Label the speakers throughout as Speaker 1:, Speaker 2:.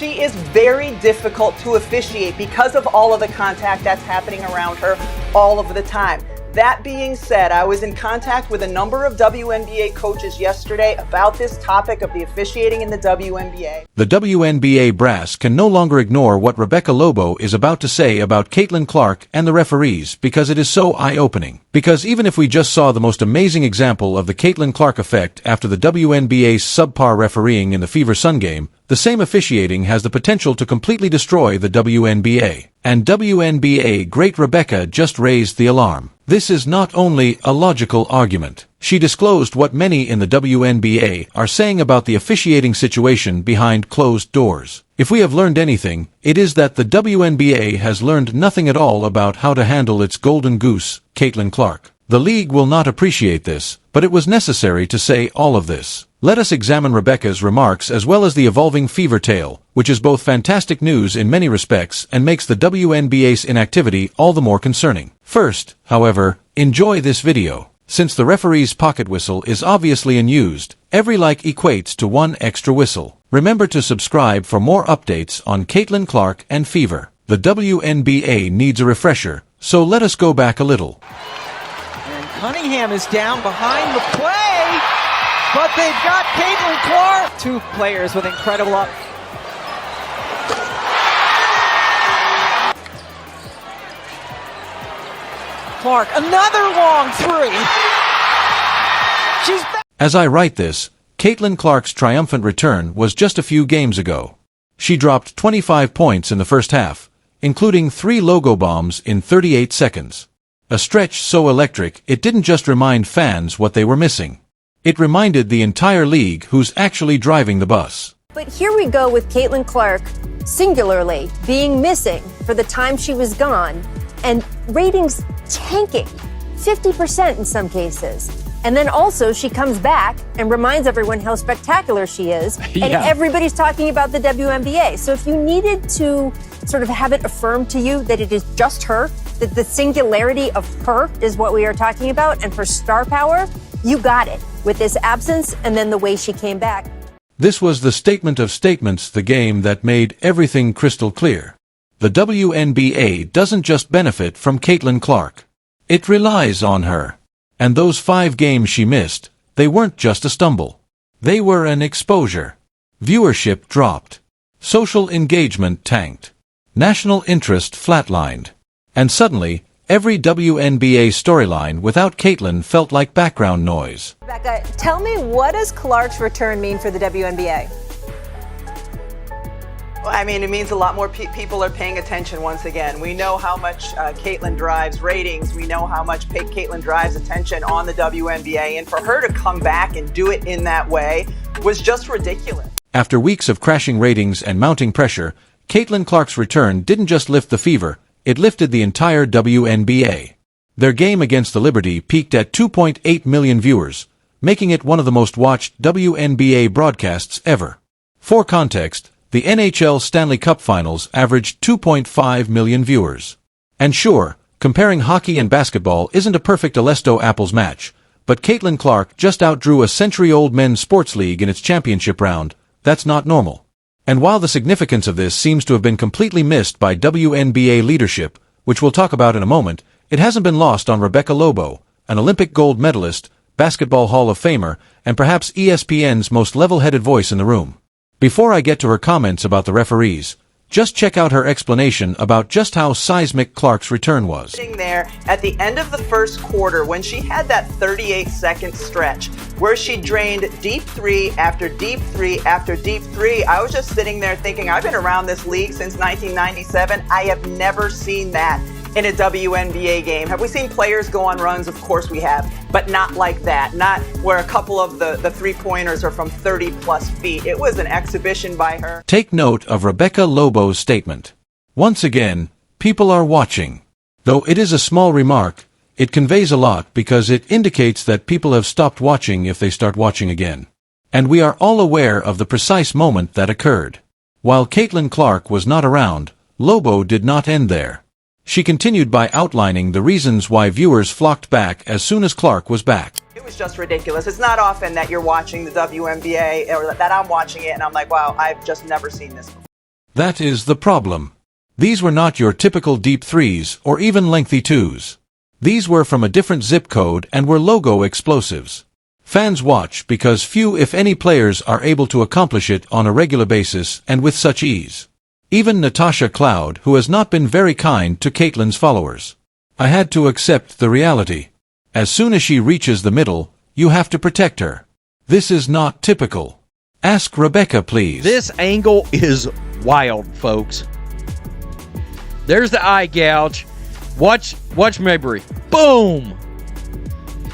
Speaker 1: She is very difficult to officiate because of all of the contact that's happening around her all of the time. That being said, I was in contact with a number of WNBA coaches yesterday about this topic of the officiating in the WNBA.
Speaker 2: The WNBA brass can no longer ignore what Rebecca Lobo is about to say about Caitlin Clark and the referees because it is so eye-opening. Because even if we just saw the most amazing example of the Caitlin Clark effect after the WNBA's subpar refereeing in the Fever Sun game, the same officiating has the potential to completely destroy the WNBA. And WNBA great Rebecca just raised the alarm. This is not only a logical argument. She disclosed what many in the WNBA are saying about the officiating situation behind closed doors. If we have learned anything, it is that the WNBA has learned nothing at all about how to handle its golden goose, Caitlin Clark. The league will not appreciate this, but it was necessary to say all of this. Let us examine Rebecca's remarks as well as the evolving Fever tale, which is both fantastic news in many respects and makes the WNBA's inactivity all the more concerning. First, however, enjoy this video. Since the referee's pocket whistle is obviously unused, every like equates to one extra whistle. Remember to subscribe for more updates on Caitlin Clark and Fever. The WNBA needs a refresher, so let us go back a little.
Speaker 3: And Cunningham is down behind the play, but they've got Caitlin Clark. Two players with incredible up. Clark, another long three. She's back.
Speaker 2: As I write this, Caitlin Clark's triumphant return was just a few games ago. She dropped 25 points in the first half, including 3 logo bombs in 38 seconds. A stretch so electric it didn't just remind fans what they were missing. It reminded the entire league who's actually driving the bus.
Speaker 4: But here we go with Caitlin Clark, singularly, being missing for the time she was gone, and ratings tanking, 50% in some cases. And then also she comes back and reminds everyone how spectacular she is, and everybody's talking about the WNBA. So if you needed to sort of have it affirmed to you that it is just her, that the singularity of her is what we are talking about, and her star power, you got it with this absence and then the way she came back.
Speaker 2: This was the statement of statements, the game that made everything crystal clear. The WNBA doesn't just benefit from Caitlin Clark. It relies on her. And those 5 games she missed, they weren't just a stumble. They were an exposure. Viewership dropped. Social engagement tanked. National interest flatlined. And suddenly, every WNBA storyline without Caitlin felt like background noise.
Speaker 5: Rebecca, tell me, what does Clark's return mean for the WNBA?
Speaker 1: Well, I mean, it means a lot more people are paying attention once again. We know how much Caitlin drives ratings. We know how much Caitlin drives attention on the WNBA. And for her to come back and do it in that way was just ridiculous.
Speaker 2: After weeks of crashing ratings and mounting pressure, Caitlin Clark's return didn't just lift the Fever, it lifted the entire WNBA. Their game against the Liberty peaked at 2.8 million viewers, making it one of the most watched WNBA broadcasts ever. For context, the NHL Stanley Cup Finals averaged 2.5 million viewers. And sure, comparing hockey and basketball isn't a perfect Alesto-apples match, but Caitlin Clark just outdrew a century-old men's sports league in its championship round. That's not normal. And while the significance of this seems to have been completely missed by WNBA leadership, which we'll talk about in a moment, it hasn't been lost on Rebecca Lobo, an Olympic gold medalist, Basketball Hall of Famer, and perhaps ESPN's most level-headed voice in the room. Before I get to her comments about the referees, just check out her explanation about just how seismic Clark's return was.
Speaker 1: Sitting there at the end of the first quarter when she had that 38-second stretch where she drained deep 3 after deep 3 after deep 3, I was just sitting there thinking, I've been around this league since 1997. I have never seen that in a WNBA game. Have we seen players go on runs? Of course we have, but not like that. Not where a couple of the three-pointers are from 30-plus feet. It was an exhibition by her.
Speaker 2: Take note of Rebecca Lobo's statement. Once again, people are watching. Though it is a small remark, it conveys a lot because it indicates that people have stopped watching if they start watching again. And we are all aware of the precise moment that occurred. While Caitlin Clark was not around, Lobo did not end there. She continued by outlining the reasons why viewers flocked back as soon as Clark was back.
Speaker 1: It was just ridiculous. It's not often that you're watching the WNBA or that I'm watching it and I'm like, wow, I've just never seen this before.
Speaker 2: That is the problem. These were not your typical deep threes or even lengthy twos. These were from a different zip code and were logo explosives. Fans watch because few if any players are able to accomplish it on a regular basis and with such ease. Even Natasha Cloud, who has not been very kind to Caitlin's followers. I had to accept the reality. As soon as she reaches the middle, you have to protect her. This is not typical. Ask Rebecca, please.
Speaker 6: This angle is wild, folks. There's the eye gouge. Watch Mabry. Boom!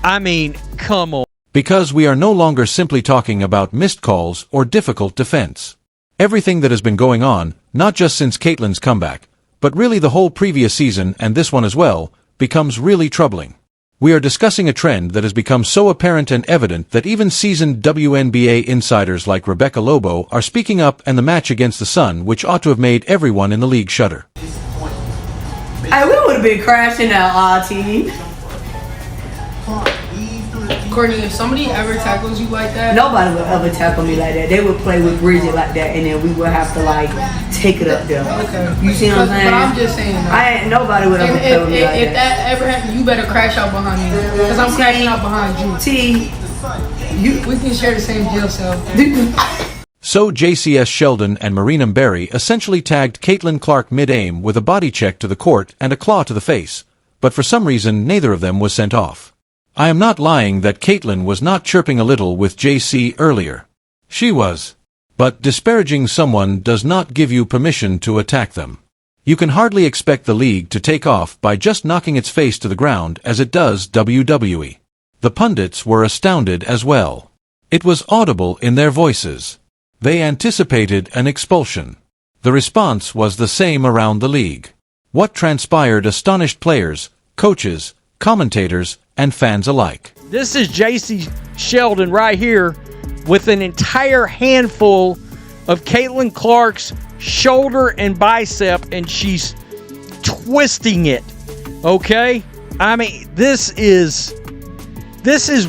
Speaker 6: I mean, come on.
Speaker 2: Because we are no longer simply talking about missed calls or difficult defense. Everything that has been going on, not just since Caitlin's comeback, but really the whole previous season and this one as well, becomes really troubling. We are discussing a trend that has become so apparent and evident that even seasoned WNBA insiders like Rebecca Lobo are speaking up, and the match against the Sun, which ought to have made everyone in the league shudder.
Speaker 7: Hey, we would have been crashing that team.
Speaker 8: Courtney, if somebody ever tackles you like that,
Speaker 7: Nobody would ever tackle me like that. They would play with Bridget like that, and then we would have to like take it up there.
Speaker 8: okay.
Speaker 7: You see what I'm saying?
Speaker 8: But I'm just saying that.
Speaker 7: Nobody would ever play with me like
Speaker 8: If
Speaker 7: that.
Speaker 8: that ever happens, you better crash out behind me, because I'm crashing out behind you. We can share the same jail cell.
Speaker 2: So JCS Sheldon and Marina Berry essentially tagged Caitlin Clark mid-aim with a body check to the court and a claw to the face, but for some reason neither of them was sent off. I am not lying that Caitlin was not chirping a little with JC earlier. She was. But disparaging someone does not give you permission to attack them. You can hardly expect the league to take off by just knocking its face to the ground as it does WWE. The pundits were astounded as well. It was audible in their voices. They anticipated an expulsion. The response was the same around the league. What transpired astonished players, coaches, commentators, and fans alike.
Speaker 6: This is JC Sheldon right here with an entire handful of Caitlin Clark's shoulder and bicep, and she's twisting it. Okay? I mean, this is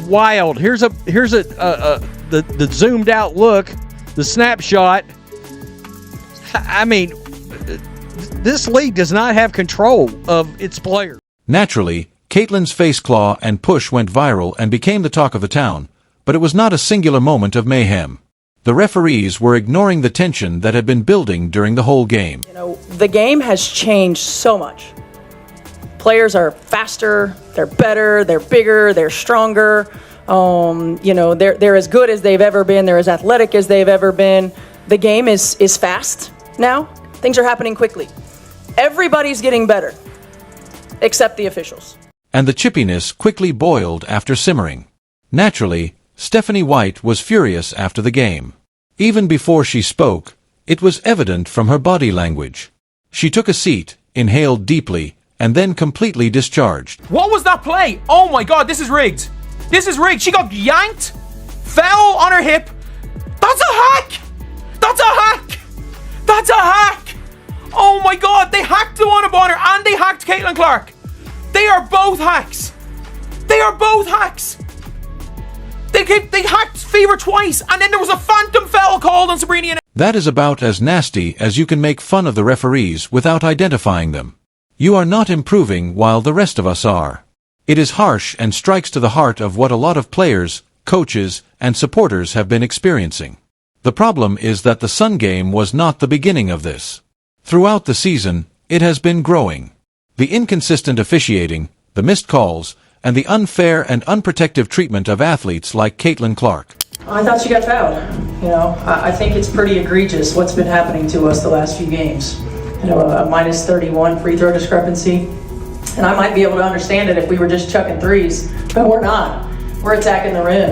Speaker 6: wild. Here's the zoomed out look, the snapshot. I mean, this league does not have control of its players.
Speaker 2: Naturally, Caitlin's face claw and push went viral and became the talk of the town, but it was not a singular moment of mayhem. The referees were ignoring the tension that had been building during the whole game.
Speaker 9: You know, the game has changed so much. Players are faster, they're better, they're bigger, they're stronger. You know, they're as good as they've ever been, they're as athletic as they've ever been. The game is fast now. Things are happening quickly. Everybody's getting better, except the officials.
Speaker 2: And the chippiness quickly boiled after simmering. Naturally, Stephanie White was furious after the game. Even before she spoke, it was evident from her body language. She took a seat, inhaled deeply, and then completely discharged.
Speaker 10: What was that play? Oh my god, this is rigged. This is rigged. She got yanked, fell on her hip. That's a hack! That's a hack! That's a hack! Oh my god, they hacked the one upon her and they hacked Caitlin Clark. They are both hacks. They are both hacks. They hacked Fever twice, and then there was a phantom foul called on Sabrina.
Speaker 2: That is about as nasty as you can make fun of the referees without identifying them. You are not improving while the rest of us are. It is harsh and strikes to the heart of what a lot of players, coaches, and supporters have been experiencing. The problem is that the Sun game was not the beginning of this. Throughout the season, it has been growing. The inconsistent officiating, the missed calls, and the unfair and unprotective treatment of athletes like Caitlin Clark.
Speaker 9: I thought she got fouled. You know, I think it's pretty egregious what's been happening to us the last few games. You know, a minus 31 free throw discrepancy. And I might be able to understand it if we were just chucking threes, but we're not. We're attacking the rim.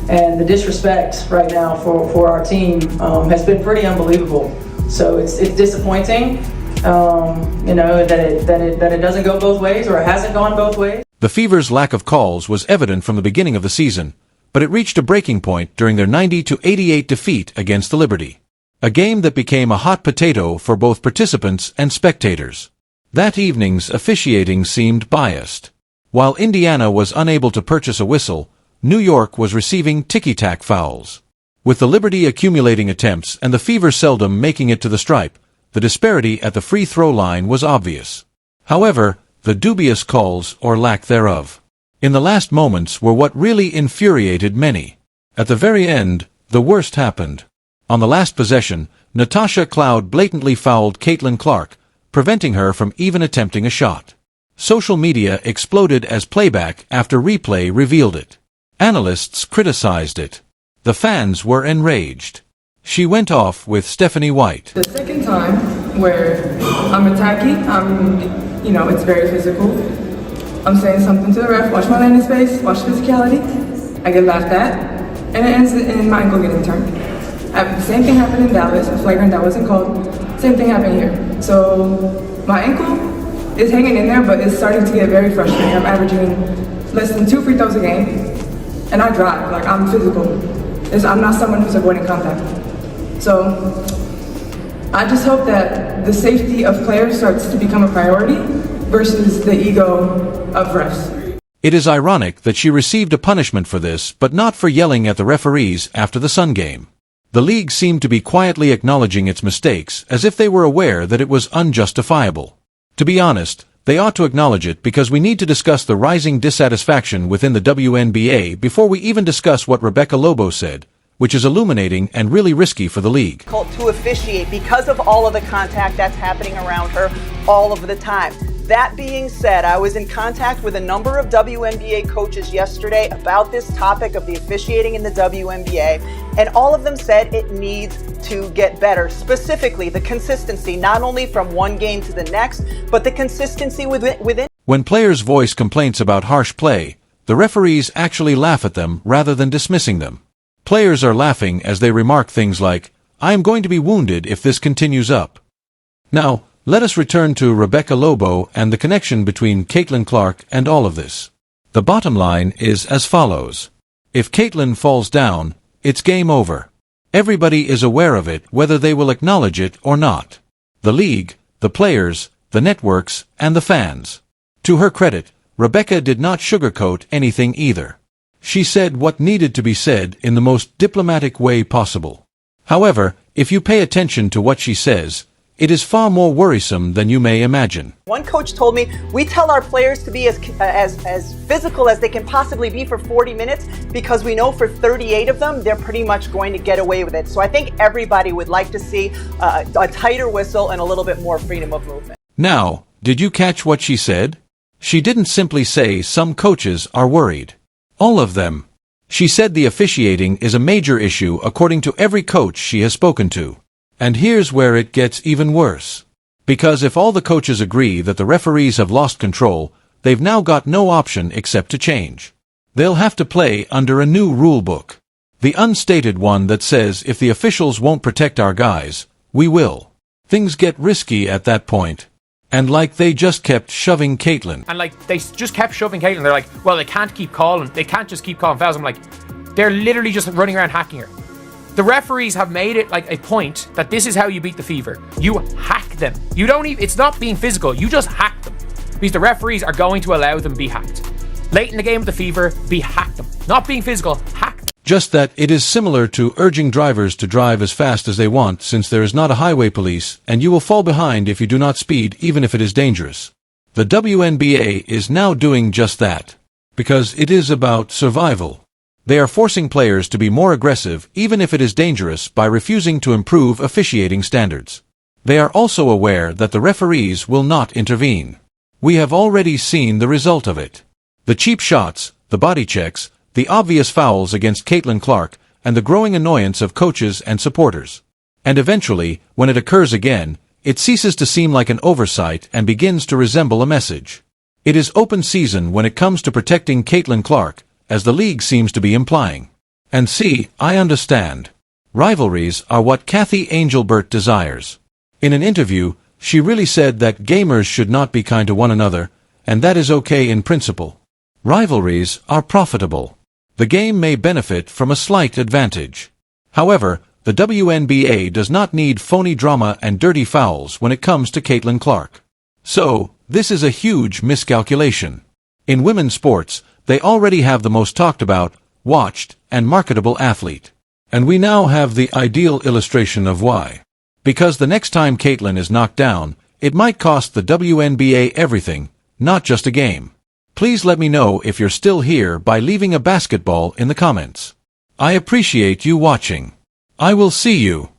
Speaker 9: And the disrespect right now for our team has been pretty unbelievable. So it's disappointing, you know, that it doesn't go both ways, or it hasn't gone both ways.
Speaker 2: The Fever's lack of calls was evident from the beginning of the season, but it reached a breaking point during their 90-88 defeat against the Liberty. A game that became a hot potato for both participants and spectators. That evening's officiating seemed biased. While Indiana was unable to purchase a whistle, New York was receiving ticky-tack fouls. With the Liberty accumulating attempts and the Fever seldom making it to the stripe, The disparity at the free throw line was obvious. However, the dubious calls or lack thereof in the last moments were what really infuriated many. At the very end, the worst happened. On the last possession, Natasha Cloud blatantly fouled Caitlin Clark, preventing her from even attempting a shot. Social media exploded as playback after replay revealed it. Analysts criticized it. The fans were enraged. She went off with Stephanie White.
Speaker 11: The second time where I'm attacking, it's very physical. I'm saying something to the ref, watch my landing space, watch physicality. I get laughed at, and it ends in my ankle getting turned. The same thing happened in Dallas, a flagrant that wasn't called. Same thing happened here. So my ankle is hanging in there, but it's starting to get very frustrating. I'm averaging less than 2 free throws a game, and I drive, I'm physical. I'm not someone who's avoiding contact. So I just hope that the safety of players starts to become a priority versus the ego of refs.
Speaker 2: It is ironic that she received a punishment for this, but not for yelling at the referees after the Sun game. The league seemed to be quietly acknowledging its mistakes as if they were aware that it was unjustifiable. To be honest, they ought to acknowledge it because we need to discuss the rising dissatisfaction within the WNBA before we even discuss what Rebecca Lobo said, which is illuminating and really risky for the league.
Speaker 1: To officiate because of all of the contact that's happening around her all of the time. That being said, I was in contact with a number of WNBA coaches yesterday about this topic of the officiating in the WNBA, and all of them said it needs to get better. Specifically, the consistency, not only from one game to the next, but the consistency within.
Speaker 2: When players voice complaints about harsh play, the referees actually laugh at them rather than dismissing them. Players are laughing as they remark things like, "I am going to be wounded if this continues up." Now, let us return to Rebecca Lobo and the connection between Caitlin Clark and all of this. The bottom line is as follows. If Caitlin falls down, it's game over. Everybody is aware of it whether they will acknowledge it or not. The league, the players, the networks, and the fans. To her credit, Rebecca did not sugarcoat anything either. She said what needed to be said in the most diplomatic way possible. However, if you pay attention to what she says, it is far more worrisome than you may imagine.
Speaker 1: One coach told me, we tell our players to be as physical as they can possibly be for 40 minutes because we know for 38 of them, they're pretty much going to get away with it. So I think everybody would like to see a tighter whistle and a little bit more freedom of movement.
Speaker 2: Now, did you catch what she said? She didn't simply say some coaches are worried. All of them. She said the officiating is a major issue according to every coach she has spoken to. And here's where it gets even worse. Because if all the coaches agree that the referees have lost control, they've now got no option except to change. They'll have to play under a new rule book. The unstated one that says if the officials won't protect our guys, we will. Things get risky at that point. And they just kept shoving Caitlin.
Speaker 10: And they just kept shoving Caitlin. They're like, well, they can't keep calling. They can't just keep calling fouls. I'm like, they're literally just running around hacking her. The referees have made it a point that this is how you beat the fever. You hack them. You don't even, it's not being physical. You just hack them. Because the referees are going to allow them be hacked. Late in the game of the fever, hack them. Not being physical, hack them.
Speaker 2: Just that it is similar to urging drivers to drive as fast as they want since there is not a highway police and you will fall behind if you do not speed even if it is dangerous. The WNBA is now doing just that. Because it is about survival. They are forcing players to be more aggressive even if it is dangerous by refusing to improve officiating standards. They are also aware that the referees will not intervene. We have already seen the result of it. The cheap shots, the body checks, the obvious fouls against Caitlin Clark, and the growing annoyance of coaches and supporters. And eventually, when it occurs again, it ceases to seem like an oversight and begins to resemble a message. It is open season when it comes to protecting Caitlin Clark, as the league seems to be implying. And see, I understand. Rivalries are what Kathy Angelbert desires. In an interview, she really said that gamers should not be kind to one another, and that is okay in principle. Rivalries are profitable. The game may benefit from a slight advantage. However, the WNBA does not need phony drama and dirty fouls when it comes to Caitlin Clark. So, this is a huge miscalculation. In women's sports, they already have the most talked about, watched, and marketable athlete. And we now have the ideal illustration of why. Because the next time Caitlin is knocked down, it might cost the WNBA everything, not just a game. Please let me know if you're still here by leaving a basketball in the comments. I appreciate you watching. I will see you